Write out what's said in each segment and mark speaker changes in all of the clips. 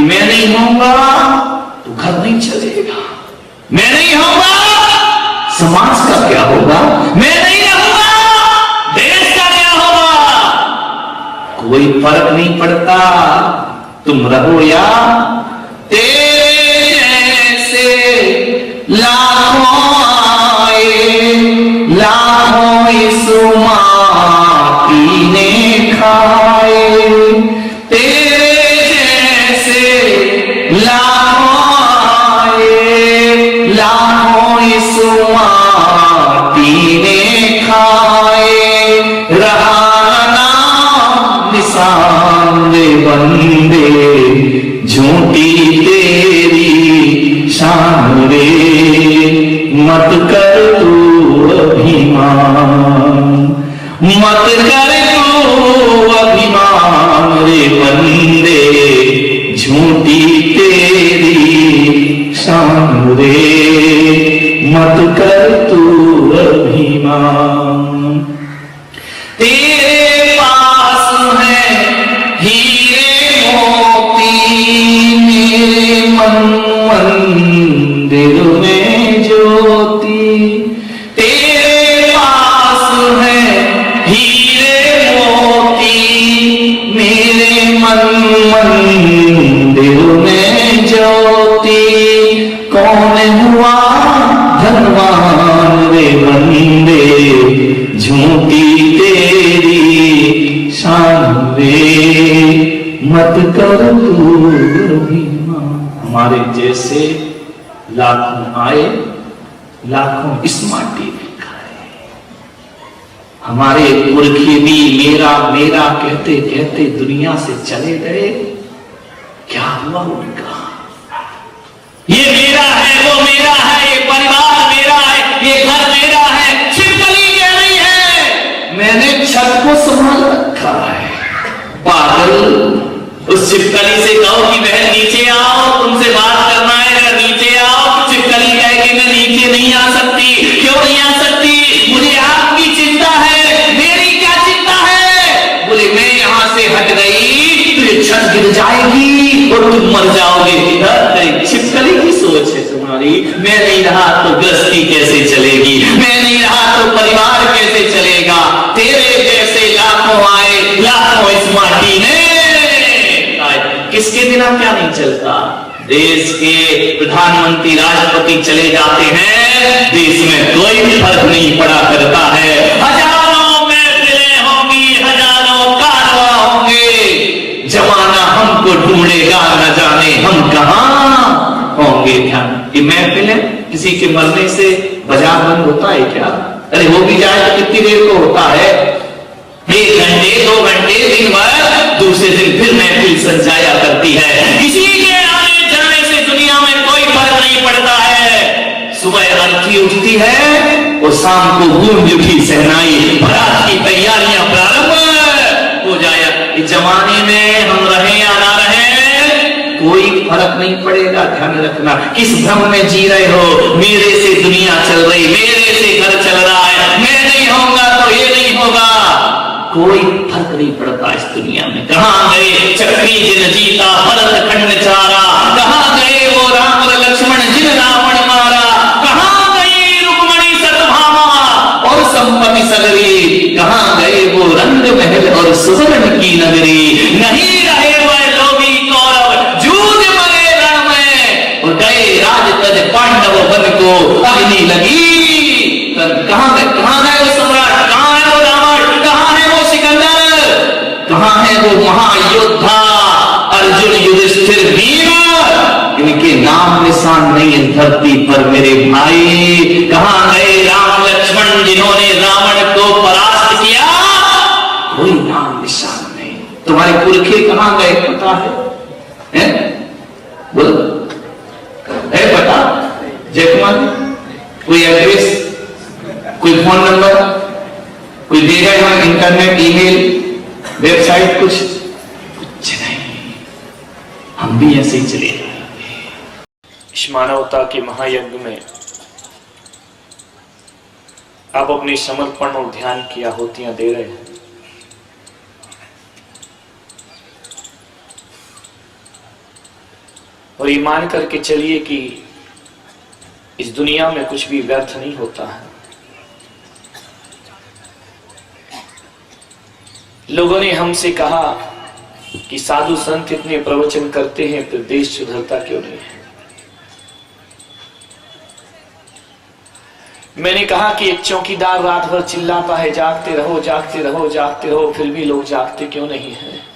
Speaker 1: कि मैं नहीं होऊंगा तो घर नहीं चलेगा, मैं नहीं होऊंगा समाज का क्या होगा, मैं नहीं रहूंगा देश का क्या होगा। कोई फर्क नहीं पड़ता तुम रहो या तेरे जैसे लाखों आए, लाखों इस माटी ने खाए, तेरे जैसे लाखों आए, लाखों इस माटी ने खाए, रहा नाम निशान रे बंदे झूठी तेरी शान रे, मत कर तू अभिमान, मत कर तू अभिमान रे बंदे झूठी तेरी शान रे, मत कर तू अभिमान। तेरे पास है हीरे मोती, मेरे मन मंदिर में ज्योति, तेरे पास है हीरे मोती, मेरे मन मंदिर में ज्योति, कौन हुआ धनवान रे बंदे झूठी तेरी शान रे, मत कर तू अभिमान। हमारे जैसे लाखों आए, लाखों इस माटी में खाए। हमारे पुरखे भी मेरा मेरा कहते कहते दुनिया से चले गए, क्या हुआ उनका? ये मेरा है, वो मेरा है, ये परिवार मेरा है, ये घर मेरा है, छिपकली कह रही है मैंने छत को संभाल रखा है। पागल, उस छिपकली से कहो कि बहन नीचे आओ, तुमसे बात करना है, अगर नीचे आओ। छिपकली कहे कि मैं नीचे नहीं आ सकती। क्यों नहीं आ सकती? मुझे आपकी चिंता है। मेरी क्या चिंता है? बोले मैं यहां से हट गई तो ये छत गिर जाएगी और तुम मर जाओगे। छिपकली की सोच है तुम्हारी। मैं नहीं रहा तो गृहस्थी कैसे चलेगी, मैं नहीं रहा तो परिवार कैसे चलेगा। तेरे जैसे लाखों आए, लाखों इस माटी ने, किसके बिना क्या नहीं चलता। देश के प्रधानमंत्री राष्ट्रपति चले जाते हैं, देश में कोई फर्क नहीं पड़ा करता है। हजारों महफिलें होंगी, हजारों कारवा होंगे, जमाना हमको ढूंढेगा, न जाने हम कहां होंगे। ध्यान, ये महफिलें किसी के मरने से बाजार बंद होता है क्या? अरे हो भी जाए तो कितनी देर को होता है, 1 घंटे 2 घंटे, दिन भर, दूसरे दिन फिर महफिल सज जाया करती है। किसी के आने जाने से दुनिया में कोई फर्क नहीं पड़ता है। सुबह अर्घी उठती है और शाम को गूंज उठी शहनाई, बारात की तैयारियां प्रारंभ हो जाए। इस जमाने में हम रहे या ना रहे कोई फर्क नहीं पड़ेगा। ध्यान रखना, किस भ्रम में जी रहे हो। मेरे से दुनिया चल रही, मेरे से घर चल रहा है, मैं नहीं होगा तो ये नहीं होगा, कोई फर्क नहीं पड़ता इस दुनिया में। कहां गए चक्री जिन जीता भरत खंड चारा, कहां गए वो राम और लक्ष्मण जिन रावण मारा, कहां गई रुक्मणी सतभामा और संपत्ति सगरी, कहां गए वो रंग महल और सुवर्ण की नगरी। नहीं रहे वह लोभी कौरव जूझ मरे रण में, और गए राज तज पांडव वन को अग्नि लगी। कहां गए वो सम्राट, कहां है वो रावण, कहां है वो सिकंदर, कहां है वो महायोद्धा अर्जुन युधिष्ठिर भीम। इनके नाम निशान नहीं है धरती पर मेरे भाई। कहां गए राम लक्ष्मण जिन्होंने रावण को परास्त किया, कोई नाम निशान नहीं। तुम्हारे पुरखे कहां गए पता है? बोलो, है पता? जयकुमार, कोई एड्रेस, कोई फोन नंबर, कोई देगा यहाँ इंटरनेट, ईमेल, वेबसाइट, कुछ नहीं। हम भी ऐसे ही चले जाएंगे।
Speaker 2: इस मानवता के महायज्ञ में आप अपनी समर्पण और ध्यान की आहुतियां दे रहे हैं। और ये मान करके चलिए कि इस दुनिया में कुछ भी व्यर्थ नहीं होता है। लोगों ने हमसे कहा कि साधु संत इतने प्रवचन करते हैं फिर देश सुधरता क्यों नहीं है। मैंने कहा कि एक चौकीदार रात भर चिल्लाता है जागते रहो जागते रहो जागते रहो, फिर भी लोग जागते क्यों नहीं है।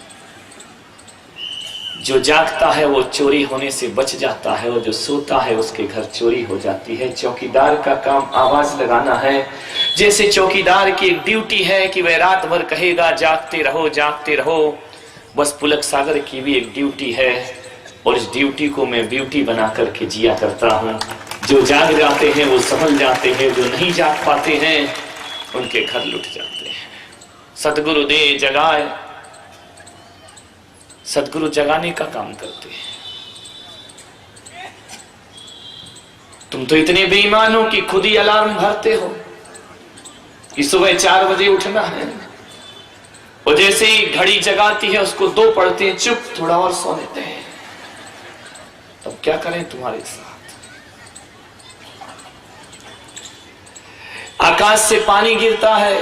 Speaker 2: जो जागता है वो चोरी होने से बच जाता है और जो सोता है उसके घर चोरी हो जाती है। चौकीदार का काम आवाज लगाना है। जैसे चौकीदार की एक ड्यूटी है कि वह रात भर कहेगा जागते रहो जागते रहो, बस पुलक सागर की भी एक ड्यूटी है और इस ड्यूटी को मैं ब्यूटी बना करके जिया करता हूँ। जो जाग जाते हैं वो संभल जाते हैं, जो नहीं जाग पाते हैं उनके घर लुट जाते हैं। सतगुरु दे जगाए, सतगुरु जगाने का काम करते हैं। तुम तो इतने बेईमान हो कि खुद ही अलार्म भरते हो कि सुबह 4 बजे उठना है, और जैसे ही घड़ी जगाती है उसको 2 पढ़ते हैं, चुप थोड़ा और सो लेते हैं। तब क्या करें तुम्हारे साथ। आकाश से पानी गिरता है,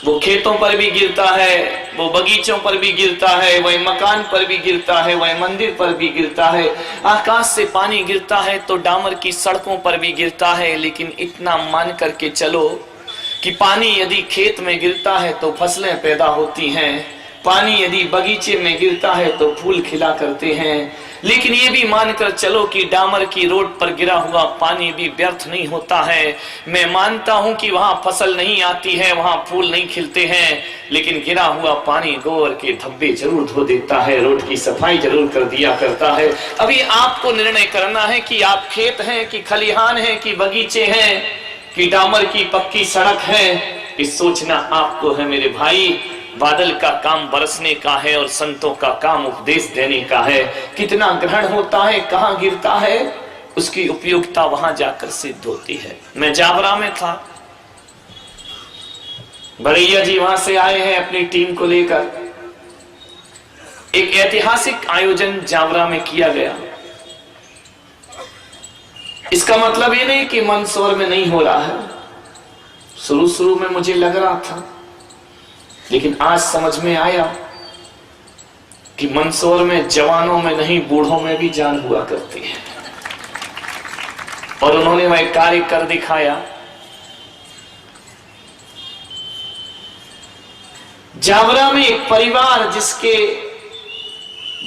Speaker 2: वो खेतों पर भी गिरता है, वो बगीचों पर भी गिरता है, वह मकान पर भी गिरता है, वह मंदिर पर भी गिरता है। आकाश से पानी गिरता है तो डामर की सड़कों पर भी गिरता है, लेकिन इतना मान करके चलो कि पानी यदि खेत में गिरता है तो फसलें पैदा होती हैं, पानी यदि बगीचे में गिरता है तो फूल खिला करते हैं। लेकिन ये भी मानकर चलो कि डामर की रोड पर गिरा हुआ पानी भी व्यर्थ नहीं होता है। मैं मानता हूं कि वहां फसल नहीं आती है, वहां फूल नहीं खिलते हैं, लेकिन गिरा हुआ पानी गोबर के धब्बे जरूर धो देता है, रोड की सफाई जरूर कर दिया करता है। अभी आपको निर्णय करना है कि आप खेत हैं कि खलिहान है कि बगीचे हैं कि डामर की पक्की सड़क है। इस सोचना आपको है मेरे भाई। बादल का काम बरसने का है और संतों का काम उपदेश देने का है। कितना ग्रहण होता है, कहां गिरता है, उसकी उपयोगिता वहां जाकर सिद्ध होती है। मैं जावरा में था, बड़ैया जी वहां से आए हैं अपनी टीम को लेकर। एक ऐतिहासिक आयोजन जावरा में किया गया। इसका मतलब ये नहीं कि मंदसौर में नहीं हो रहा है। शुरू में मुझे लग रहा था, लेकिन आज समझ में आया कि मंदसौर में जवानों में नहीं बूढ़ों में भी जान हुआ करती है, और उन्होंने वह कार्य कर दिखाया। जावरा में एक परिवार जिसके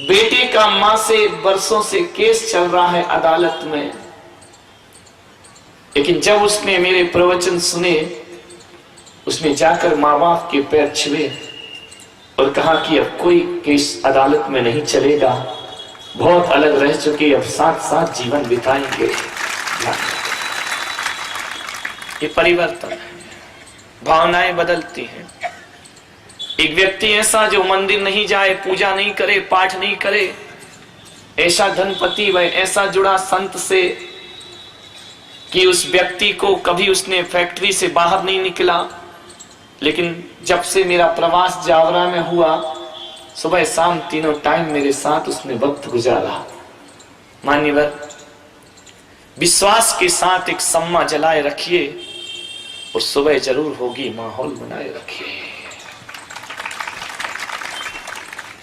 Speaker 2: बेटे का मां से बरसों से केस चल रहा है अदालत में, लेकिन जब उसने मेरे प्रवचन सुने, उसने जाकर माँ बाप के पैर छुए और कहा कि अब कोई केस अदालत में नहीं चलेगा, बहुत अलग रह चुके, अब साथ साथ जीवन बिताएंगे। ये परिवर्तन है, भावनाएं बदलती हैं। एक व्यक्ति ऐसा जो मंदिर नहीं जाए, पूजा नहीं करे, पाठ नहीं करे, ऐसा धनपति वह ऐसा जुड़ा संत से कि उस व्यक्ति को कभी उसने फैक्ट्री से बाहर नहीं निकला, लेकिन जब से मेरा प्रवास जावरा में हुआ, सुबह शाम तीनों टाइम मेरे साथ उसने वक्त गुजारा। मान्यवर, विश्वास के साथ एक सम्मा जलाए रखिए और सुबह जरूर होगी, माहौल बनाए रखिए।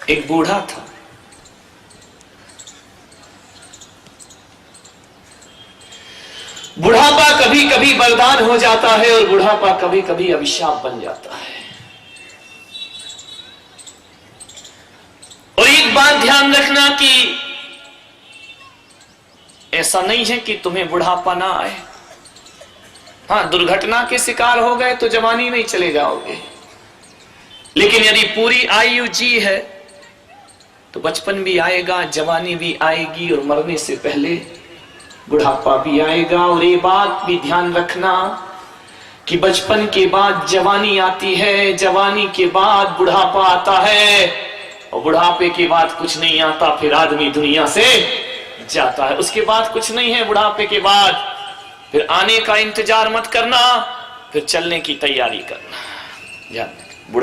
Speaker 2: एक बूढ़ा था, बुढ़ापा कभी कभी वरदान हो जाता है और बुढ़ापा कभी कभी अभिशाप बन जाता है। और एक बात ध्यान रखना कि ऐसा नहीं है कि तुम्हें बुढ़ापा ना आए। हाँ, दुर्घटना के शिकार हो गए तो जवानी में ही चले जाओगे, लेकिन यदि पूरी आयु जी है तो बचपन भी आएगा, जवानी भी आएगी और मरने से पहले बुढ़ापा भी आएगा। और ये बात भी ध्यान रखना कि बचपन के बाद जवानी आती है, जवानी के बाद बुढ़ापा आता है, और बुढ़ापे के बाद कुछ नहीं आता, फिर आदमी दुनिया से जाता है। उसके बाद कुछ नहीं है बुढ़ापे के बाद, फिर आने का इंतजार मत करना, फिर चलने की तैयारी करना।